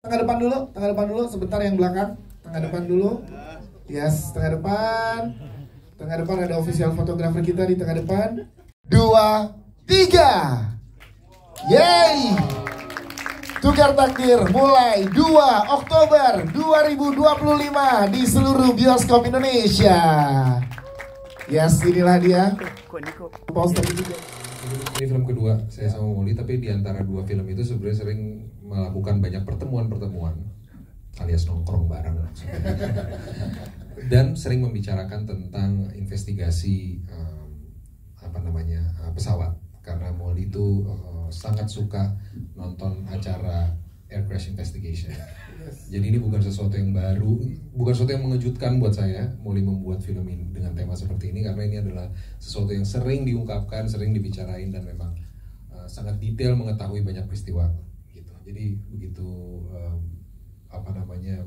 Tengah depan dulu, sebentar yang belakang. Tengah depan dulu. Yes, tengah depan. Tengah depan ada official fotografer kita di tengah depan. 2, 3. Yeay. Tukar takdir mulai 2 Oktober 2025 di seluruh bioskop Indonesia. Yes, inilah dia. Poster juga. Ini film kedua saya sama Molly, tapi di antara dua film itu sebenarnya sering melakukan banyak pertemuan-pertemuan alias nongkrong bareng dan sering membicarakan tentang investigasi pesawat, karena Molly itu sangat suka nonton acara air crash investigation. Jadi ini bukan sesuatu yang baru, bukan sesuatu yang mengejutkan buat saya. Molly membuat film ini dengan tema seperti ini karena ini adalah sesuatu yang sering diungkapkan, sering dibicarain, dan memang sangat detail mengetahui banyak peristiwa gitu. Jadi begitu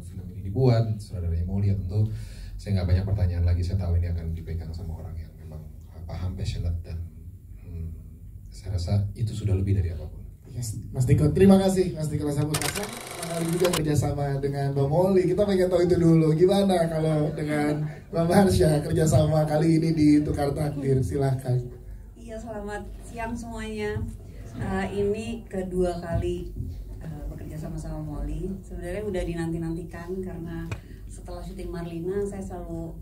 film ini dibuat, sutradaranya Molly, tentu saya nggak banyak pertanyaan lagi. Saya tahu ini akan dipegang sama orang yang memang paham, passionate, dan saya rasa itu sudah lebih dari apapun. Yes, Mas Diko, terima kasih Mas Diko Lasaputasa. Kali juga kerjasama dengan Mbak Molly. Kita pengen tahu itu dulu, gimana kalau dengan Mbak Marsha kerjasama kali ini di Tukar Takdir, silahkan. Iya, selamat siang semuanya. Ini kedua kali bekerja sama Molly. Sebenarnya udah dinanti-nantikan karena setelah syuting Marlina saya selalu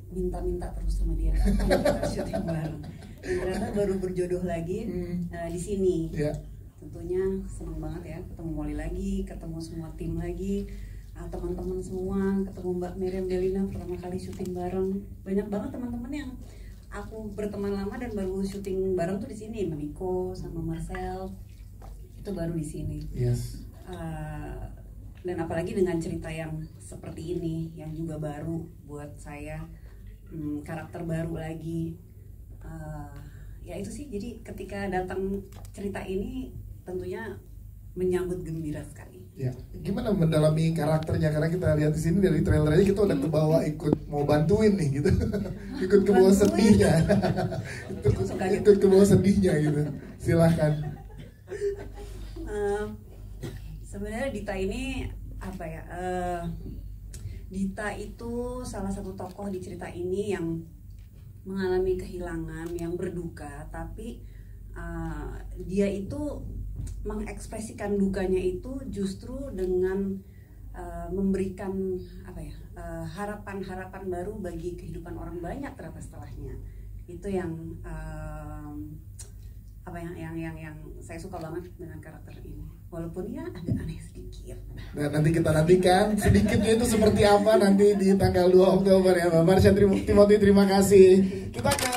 minta terus sama dia kita syuting bareng. Dan ternyata baru berjodoh lagi di sini. Yeah. Tentunya senang banget ya ketemu Molly lagi, ketemu semua tim lagi, teman-teman semua, ketemu Mbak Miriam Belina pertama kali syuting bareng. Banyak banget teman-teman yang aku berteman lama dan baru syuting bareng tuh di sini, Maniko sama Marcel itu baru di sini. Yes. Dan apalagi dengan cerita yang seperti ini, yang juga baru buat saya, karakter baru lagi. Ya itu sih. Jadi ketika datang cerita ini tentunya menyambut gembira sekali. Ya, gimana mendalami karakternya, karena kita lihat di sini dari trailer aja kita udah kebawa ikut mau bantuin nih gitu, ikut ke bawah sedihnya, ikut ke bawah sedihnya gitu. Silahkan. Sebenarnya Dita ini apa ya? Dita itu salah satu tokoh di cerita ini yang mengalami kehilangan, yang berduka, tapi dia itu mengekspresikan dukanya itu justru dengan memberikan harapan-harapan baru bagi kehidupan orang banyak ternyata setelahnya. Itu yang yang saya suka banget dengan karakter ini. Walaupun ya agak aneh sedikit. Nah, nanti kita nantikan sedikitnya itu seperti apa nanti di tanggal 2 Oktober ya, Mbak Marsha. Timothy, terima kasih. Kita ke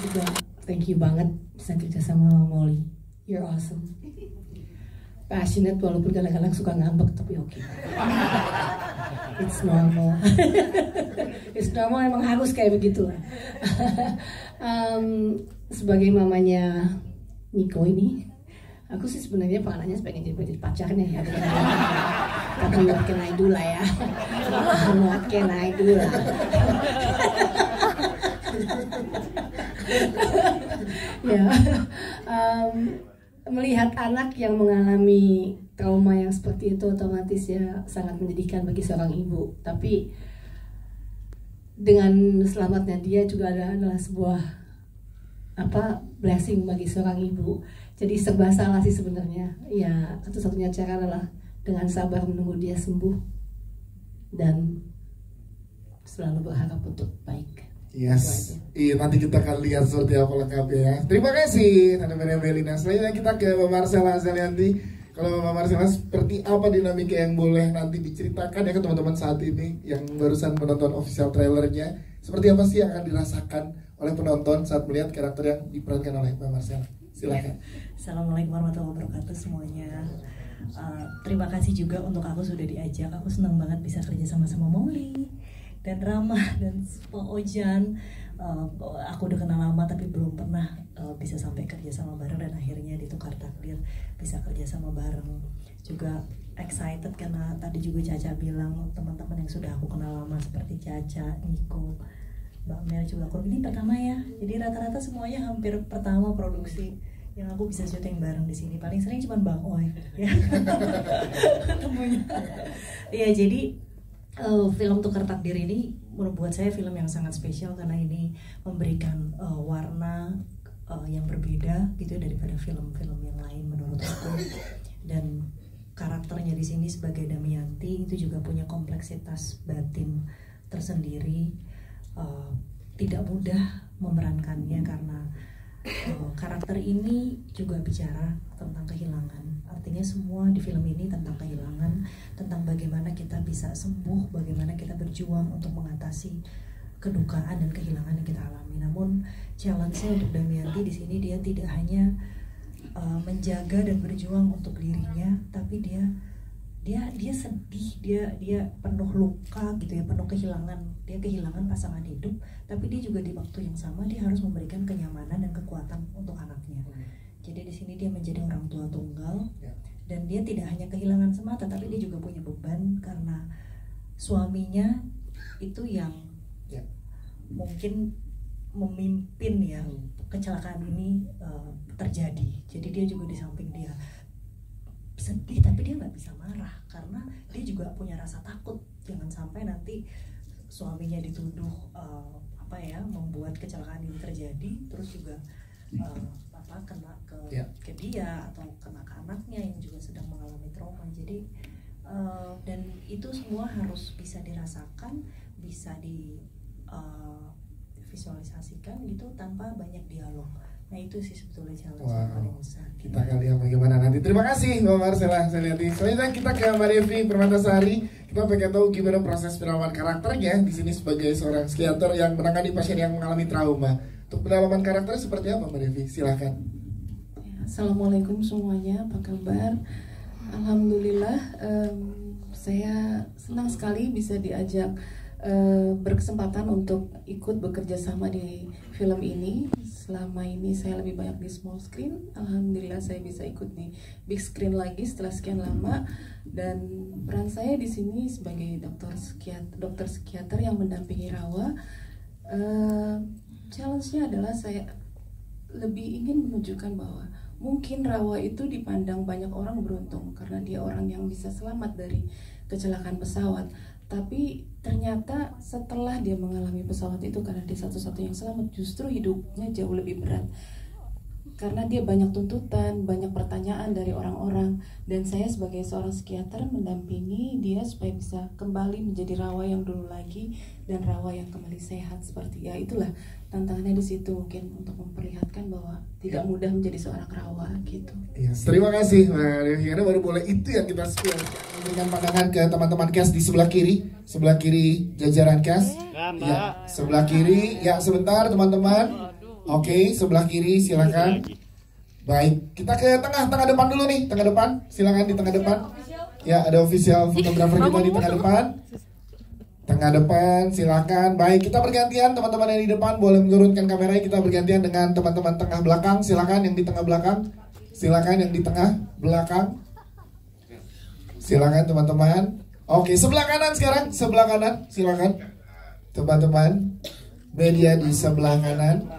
juga thank you banget bisa kerja sama Molly. You're awesome. Passionate walaupun kadang-kadang suka ngambek, tapi oke. It's normal. It's normal, emang harus kayak begitu lah. Sebagai mamanya Niko ini, aku sih sebenarnya pengennya pengen jadi pacarnya ya. Tapi what can I do lah ya. What can I do lah. Ya, melihat anak yang mengalami trauma yang seperti itu otomatis ya sangat menyedihkan bagi seorang ibu. Tapi dengan selamatnya dia juga adalah sebuah blessing bagi seorang ibu. Jadi serba salah sih sebenarnya. Ya, satu-satunya cara adalah dengan sabar menunggu dia sembuh dan selalu berharap untuk baik. Yes, iya, nanti kita akan lihat seperti apa lengkapnya ya. Terima kasih Tante Miriam Belina. Selanjutnya kita ke Mbak Marcella Azalianti. Kalau Mbak Marcella, seperti apa dinamika yang boleh nanti diceritakan ya ke teman-teman saat ini yang barusan menonton official trailernya? Seperti apa sih yang akan dirasakan oleh penonton saat melihat karakter yang diperankan oleh Mbak Marcella? Silakan. Assalamualaikum warahmatullahi wabarakatuh semuanya. Terima kasih juga untuk aku sudah diajak. Aku senang banget bisa kerja sama Molly dan Rama dan Pak Ojan. Aku udah kenal lama tapi belum pernah bisa sampai kerja sama bareng, dan akhirnya di Tukar Takdir bisa kerja sama bareng. Juga excited karena tadi juga Caca bilang teman-teman yang sudah aku kenal lama seperti Caca, Niko, Mbak Mel juga aku ini pertama ya. Jadi rata-rata semuanya hampir pertama produksi yang aku bisa syuting bareng di sini. Paling sering cuma Bang Oy ya. Temunya. Iya, jadi film Tukar Takdir ini membuat saya film yang sangat spesial karena ini memberikan warna yang berbeda gitu daripada film-film yang lain menurut aku. Dan karakternya di sini sebagai Damayanti itu juga punya kompleksitas batin tersendiri. Tidak mudah memerankannya karena karakter ini juga bicara tentang kehilangan. Artinya semua di film ini tentang kehilangan, tentang bagaimana kita bisa sembuh, bagaimana kita berjuang untuk mengatasi kedukaan dan kehilangan yang kita alami. Namun challenge-nya untuk Damayanti di sini dia tidak hanya menjaga dan berjuang untuk dirinya, tapi dia sedih, dia penuh luka gitu ya, penuh kehilangan. Dia kehilangan pasangan hidup, tapi dia juga di waktu yang sama dia harus memberikan kenyamanan dan kekuatan untuk anaknya. Jadi di sini dia menjadi orang tua tunggal, dan dia tidak hanya kehilangan semata, tapi dia juga punya beban karena suaminya itu yang mungkin memimpin ya kecelakaan ini terjadi. Jadi dia juga di samping dia sedih, tapi dia nggak bisa marah karena dia juga punya rasa takut jangan sampai nanti suaminya dituduh membuat kecelakaan ini terjadi, terus juga kena ke dia atau kena ke anaknya yang juga sedang mengalami trauma. Jadi dan itu semua harus bisa dirasakan, bisa visualisasikan gitu tanpa banyak dialog. Nah itu sih sebetulnya challenge yang paling besar. Kita akan lihat bagaimana nanti. Terima kasih Mbak Marcella Seliati. Selanjutnya kita ke Mbak Devi Permatasari. Kita pengen tahu gimana proses pendalaman karakternya di sini sebagai seorang psikiater yang menangani pasien yang mengalami trauma. Untuk pendalaman karakter seperti apa Mbak Devi? Silahkan. Assalamualaikum semuanya, apa kabar? Alhamdulillah, saya senang sekali bisa diajak berkesempatan untuk ikut bekerja sama di film ini. Selama ini saya lebih banyak di small screen. Alhamdulillah saya bisa ikut di big screen lagi setelah sekian lama. Dan peran saya di sini sebagai dokter psikiater yang mendampingi Rawa. Challenge-nya adalah saya lebih ingin menunjukkan bahwa mungkin Rawa itu dipandang banyak orang beruntung karena dia orang yang bisa selamat dari kecelakaan pesawat. Tapi ternyata setelah dia mengalami pesawat itu, karena dia satu-satunya yang selamat, justru hidupnya jauh lebih berat. Karena dia banyak tuntutan, banyak pertanyaan dari orang-orang. Dan saya sebagai seorang psikiater mendampingi dia supaya bisa kembali menjadi Rawa yang dulu lagi, dan Rawa yang kembali sehat seperti ya. Itulah tantangannya di situ, mungkin untuk memperlihatkan bahwa tidak mudah menjadi seorang Rawa gitu. Ya, terima kasih Mbak Devi. Karena baru boleh itu yang kita memberikan pandangan ke teman-teman cast di sebelah kiri jajaran cast. Ya, sebelah kiri. Ya, sebentar teman-teman. Oke, sebelah kiri silakan. Baik, kita ke tengah depan dulu nih, tengah depan. Silakan di tengah depan. Ya, ada official fotografer kita di tengah depan. Tengah depan, silakan. Baik, kita bergantian teman-teman yang di depan boleh menurunkan kameranya. Kita bergantian dengan teman-teman tengah belakang. Silakan yang di tengah belakang. Silakan yang di tengah belakang. Silakan teman-teman. Oke, sebelah kanan sekarang, sebelah kanan. Silakan teman-teman. Media di sebelah kanan.